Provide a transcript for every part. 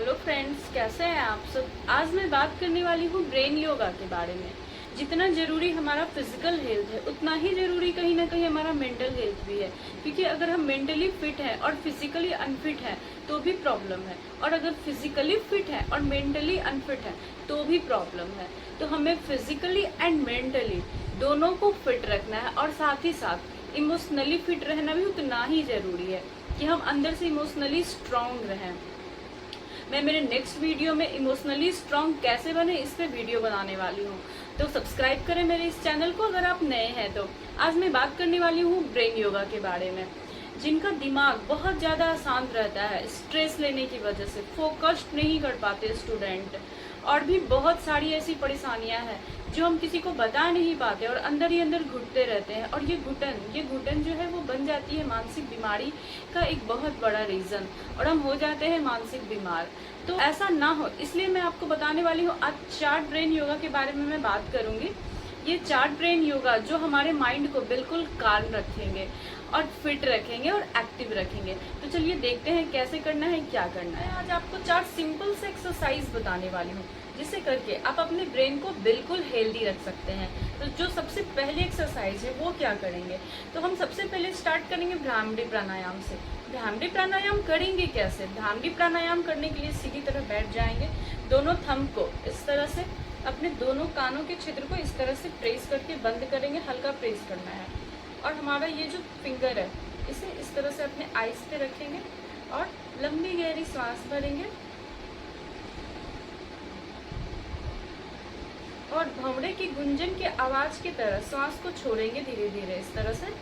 Hello friends, कैसे हैं आप सब। आज मैं बात करने वाली हूँ ब्रेन योगा के बारे में। जितना जरूरी हमारा फिजिकल हेल्थ है, उतना ही जरूरी कहीं ना कहीं हमारा मेंटल हेल्थ भी है। क्योंकि अगर हम मेंटली फिट हैं और फिजिकली अनफिट हैं तो भी प्रॉब्लम है, और अगर फिजिकली फिट है और मेंटली अनफिट है तो भी प्रॉब्लम है। तो हमें फिजिकली एंड मेंटली दोनों को फिट रखना है, और साथ ही साथ इमोशनली फिट रहना भी उतना ही जरूरी है कि हम अंदर से इमोशनली स्ट्रांग रहें। मैं मेरे नेक्स्ट वीडियो में इमोशनली स्ट्रांग कैसे बने इस पे वीडियो बनाने वाली हूँ, तो सब्सक्राइब करें मेरे इस चैनल को अगर आप नए हैं तो। आज मैं बात करने वाली हूँ ब्रेन योगा के बारे में। जिनका दिमाग बहुत ज़्यादा अशांत रहता है स्ट्रेस लेने की वजह से, फोकस्ड नहीं कर पाते स्टूडेंट, और भी बहुत सारी ऐसी परेशानियां हैं जो हम किसी को बता नहीं पाते और अंदर ही अंदर घुटते रहते हैं, और ये घुटन जो है वो बन जाती है मानसिक बीमारी का एक बहुत बड़ा रीज़न, और हम हो जाते हैं मानसिक बीमार। तो ऐसा ना हो इसलिए मैं आपको बताने वाली हूँ आज चार्ट ब्रेन योगा के बारे में मैं बात करूँगी। ये चार्ट ब्रेन योगा जो हमारे माइंड को बिल्कुल काम रखेंगे और फिट रखेंगे और एक्टिव रखेंगे। तो चलिए देखते हैं कैसे करना है, क्या करना है। आज आपको 4 सिंपल से एक्सरसाइज बताने वाली हूँ जिसे करके आप अपने ब्रेन को बिल्कुल हेल्दी रख सकते हैं। तो जो सबसे पहली एक्सरसाइज है वो क्या करेंगे, तो हम सबसे पहले स्टार्ट करेंगे भ्रामरी प्राणायाम से। भ्रामरी प्राणायाम करेंगे कैसे, भ्रामरी प्राणायाम करने के लिए सीधी तरह बैठ जाएंगे, दोनों थंब को इस तरह से अपने दोनों कानों के छिद्र को इस तरह से प्रेस करके बंद करेंगे, हल्का प्रेस करना है। और हमारा ये जो फिंगर है इसे इस तरह से अपने आईज पे रखेंगे और लंबी गहरी सांस भरेंगे, और भंवड़े की गुंजन की आवाज की तरह सांस को छोड़ेंगे धीरे धीरे इस तरह से।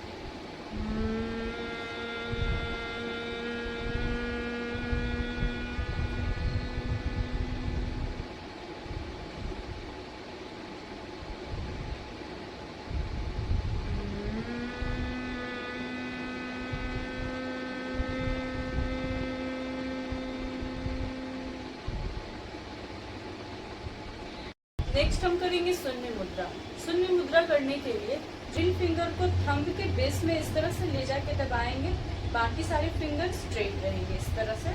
नेक्स्ट हम करेंगे शून्य मुद्रा। शून्य मुद्रा करने के लिए जिन फिंगर को थंब के बेस में इस तरह से ले जाके दबाएंगे, बाकी सारे फिंगर स्ट्रेट रहेंगे इस तरह से।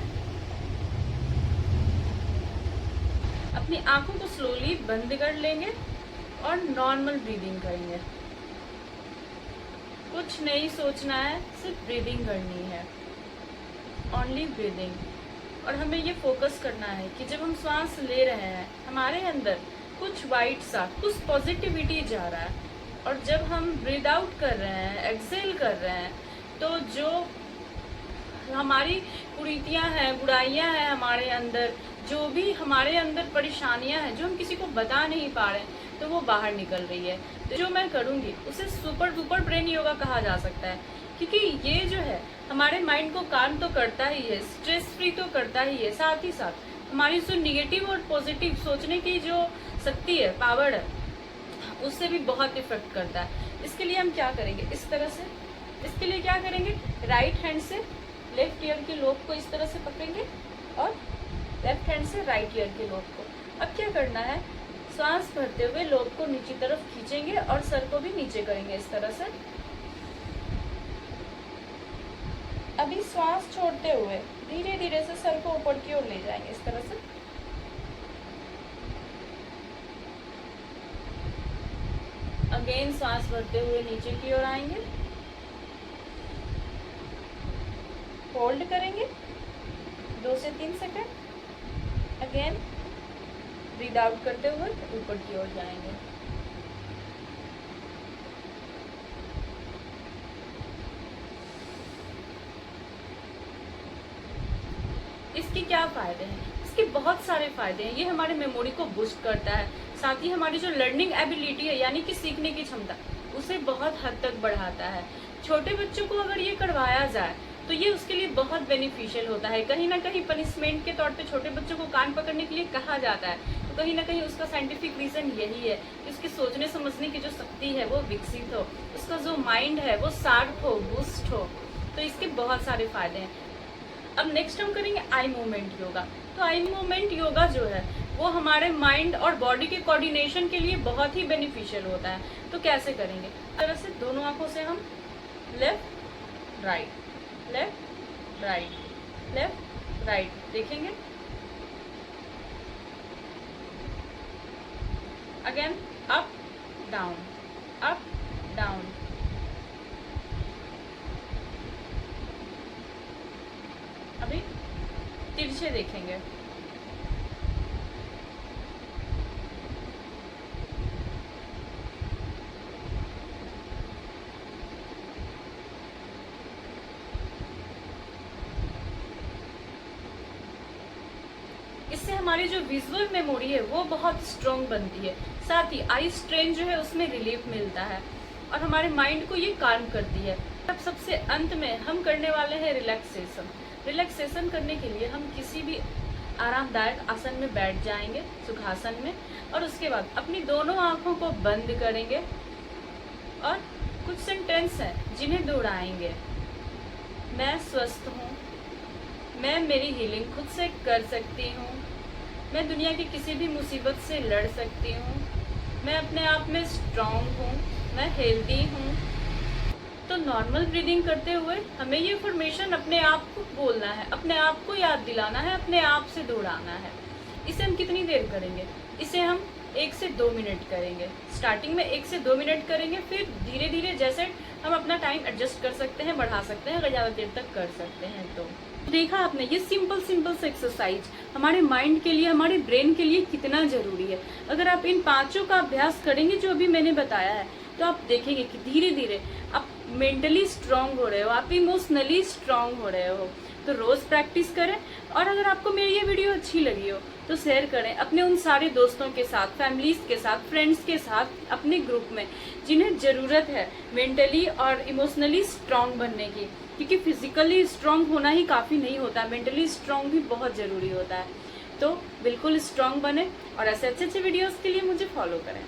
अपनी आंखों को स्लोली बंद कर लेंगे और नॉर्मल ब्रीदिंग करेंगे। कुछ नहीं सोचना है, सिर्फ ब्रीदिंग करनी है, ओनली ब्रीदिंग। और हमें ये फोकस करना है कि जब हम सांस ले रहे हैं हमारे अंदर कुछ वाइट सा, कुछ पॉजिटिविटी जा रहा है, और जब हम ब्रीद आउट कर रहे हैं, एक्सेल कर रहे हैं, तो जो हमारी कुरीतियां हैं, बुराइयां हैं हमारे अंदर, जो भी हमारे अंदर परेशानियां हैं जो हम किसी को बता नहीं पा रहे हैं, तो वो बाहर निकल रही है। तो जो मैं करूँगी उसे सुपर डुपर ब्रेन योगा कहा जा सकता है, क्योंकि ये जो है हमारे माइंड को काम तो करता ही है, स्ट्रेस फ्री तो करता ही है, साथ ही साथ हमारी जो निगेटिव और पॉजिटिव सोचने की जो शक्ति है, पावर है, उससे भी बहुत इफेक्ट करता है। इसके लिए हम क्या करेंगे, इस तरह से, इसके लिए क्या करेंगे, राइट हैंड से लेफ्ट ईयर के लोब को इस तरह से पकड़ेंगे और लेफ्ट हैंड से राइट ईयर के लोब को। अब क्या करना है, सांस भरते हुए लोब को नीचे तरफ खींचेंगे और सर को भी नीचे करेंगे इस तरह से। अभी श्वास छोड़ते हुए धीरे धीरे से सर को ऊपर की ओर ले जाएंगे इस तरह से। अगेन सांस भरते हुए नीचे की ओर आएंगे, होल्ड करेंगे 2 से 3 सेकंड, अगेन ब्रीद आउट करते हुए ऊपर की ओर जाएंगे। इसके क्या फायदे हैं, इसके बहुत सारे फायदे हैं। ये हमारे मेमोरी को बूस्ट करता है, साथ ही हमारी जो लर्निंग एबिलिटी है यानी कि सीखने की क्षमता, उसे बहुत हद तक बढ़ाता है। छोटे बच्चों को अगर ये करवाया जाए तो ये उसके लिए बहुत बेनिफिशियल होता है। कहीं ना कहीं पनिशमेंट के तौर पे छोटे बच्चों को कान पकड़ने के लिए कहा जाता है, तो कहीं ना कहीं उसका साइंटिफिक रीजन यही है कि उसकी सोचने समझने की जो शक्ति है वो विकसित हो, उसका जो माइंड है वो शार्प हो, बूस्ट हो। तो इसके बहुत सारे फायदे हैं। अब नेक्स्ट हम करेंगे आई मूवमेंट योगा। तो आई मूवमेंट योगा जो है वो हमारे माइंड और बॉडी के कोऑर्डिनेशन के लिए बहुत ही बेनिफिशियल होता है। तो कैसे करेंगे, इस तरह से दोनों आंखों से हम left right, left right, left right देखेंगे, again up down, up down. अभी तिरछे देखेंगे। इससे हमारी जो विजुअल मेमोरी है वो बहुत स्ट्रॉन्ग बनती है, साथ ही आई स्ट्रेन जो है उसमें रिलीफ मिलता है और हमारे माइंड को ये काम करती है। अब सबसे अंत में हम करने वाले हैं रिलैक्सेशन। रिलैक्सेशन करने के लिए हम किसी भी आरामदायक आसन में बैठ जाएंगे, सुखासन में, और उसके बाद अपनी दोनों आंखों को बंद करेंगे और कुछ सेंटेंस हैं जिन्हें दोहराएंगे। मैं स्वस्थ हूँ, मैं मेरी हीलिंग खुद से कर सकती हूँ, मैं दुनिया की किसी भी मुसीबत से लड़ सकती हूँ, मैं अपने आप में स्ट्रॉन्ग हूँ, मैं हेल्दी हूँ। तो नॉर्मल ब्रीदिंग करते हुए हमें ये इन्फॉर्मेशन अपने आप को बोलना है, अपने आप को याद दिलाना है, अपने आप से दोहराना है। इसे हम कितनी देर करेंगे? इसे हम 1 से 2 मिनट करेंगे। स्टार्टिंग में 1 से 2 मिनट करेंगे, फिर धीरे धीरे जैसे हम अपना टाइम एडजस्ट कर सकते हैं, बढ़ा सकते हैं, अगर ज़्यादा देर तक कर सकते हैं तो। देखा आपने, ये सिंपल से एक्सरसाइज हमारे माइंड के लिए, हमारे ब्रेन के लिए कितना जरूरी है। अगर आप इन 5 का अभ्यास करेंगे जो अभी मैंने बताया है, तो आप देखेंगे कि धीरे धीरे आप मेंटली स्ट्रांग हो रहे हो, आप इमोशनली स्ट्रांग हो रहे हो। तो रोज प्रैक्टिस करें, और अगर आपको मेरी ये वीडियो अच्छी लगी हो तो शेयर करें अपने उन सारे दोस्तों के साथ, फैमिलीज के साथ, फ्रेंड्स के साथ, अपने ग्रुप में जिन्हें ज़रूरत है मेंटली और इमोशनली स्ट्रांग बनने की। क्योंकि फिजिकली स्ट्रांग होना ही काफ़ी नहीं होता, मेंटली स्ट्रांग भी बहुत ज़रूरी होता है। तो बिल्कुल स्ट्रांग बने और ऐसे अच्छे वीडियोज़ के लिए मुझे फॉलो करें।